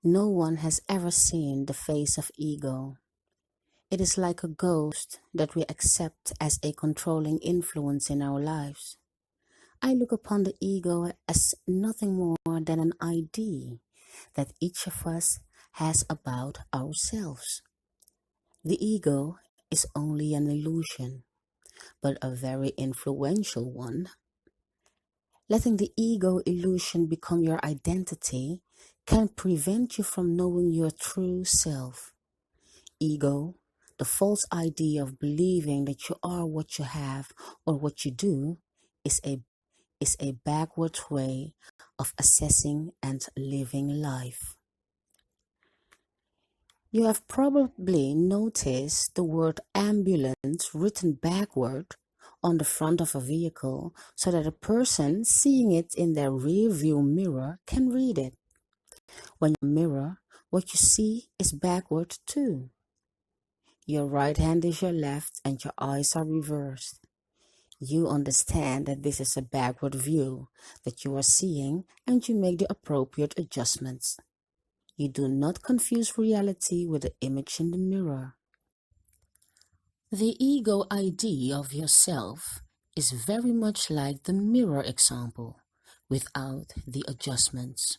No one has ever seen the face of ego. It is like a ghost that we accept as a controlling influence in our lives. I look upon the ego as nothing more than an idea that each of us has about ourselves. The ego is only an illusion, but a very influential one. Letting the ego illusion become your identity can prevent you from knowing your true self. Ego, the false idea of believing that you are what you have or what you do, is a backward way of assessing and living life. You have probably noticed the word ambulance written backward on the front of a vehicle so that a person seeing it in their rear view mirror can read it. When you mirror, what you see is backward too. Your right hand is your left and your eyes are reversed. You understand that this is a backward view that you are seeing and you make the appropriate adjustments. You do not confuse reality with the image in the mirror. The ego idea of yourself is very much like the mirror example, without the adjustments.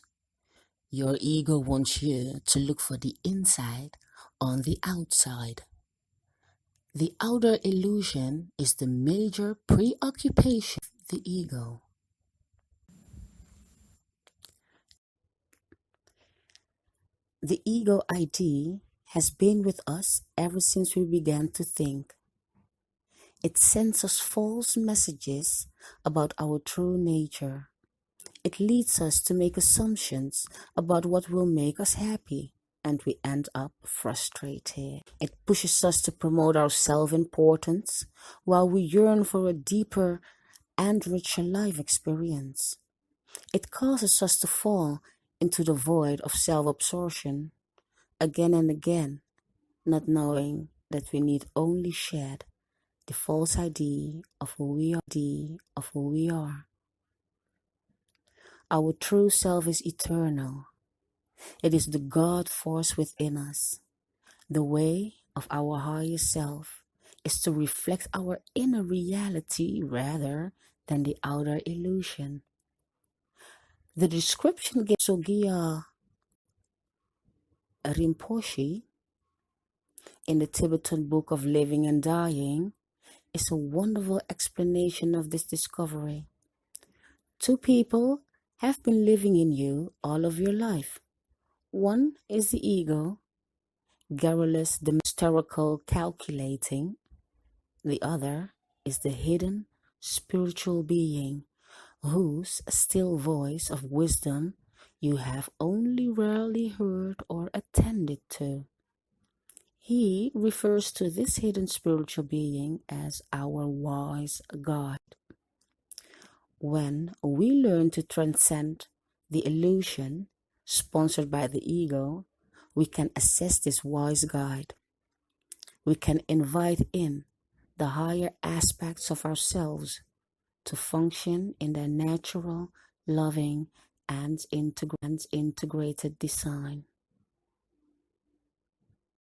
Your ego wants you to look for the inside on the outside. The outer illusion is the major preoccupation of the ego. The ego idea has been with us ever since we began to think. It sends us false messages about our true nature. It leads us to make assumptions about what will make us happy, and we end up frustrated. It pushes us to promote our self-importance while we yearn for a deeper and richer life experience. It causes us to fall into the void of self-absorption again and again, not knowing that we need only shed the false idea of who we are. Our true self is eternal. It is the God force within us. The way of our higher self is to reflect our inner reality rather than the outer illusion. The description given by Sogyal Rinpoche in the Tibetan Book of Living and Dying is a wonderful explanation of this discovery. Two people have been living in you all of your life. One is the ego, garrulous, the hysterical, calculating. The other is the hidden spiritual being whose still voice of wisdom you have only rarely heard or attended to. He refers to this hidden spiritual being as our wise guide. When we learn to transcend the illusion sponsored by the ego, we can assess this wise guide. We can invite in the higher aspects of ourselves to function in their natural, loving, and integrated design.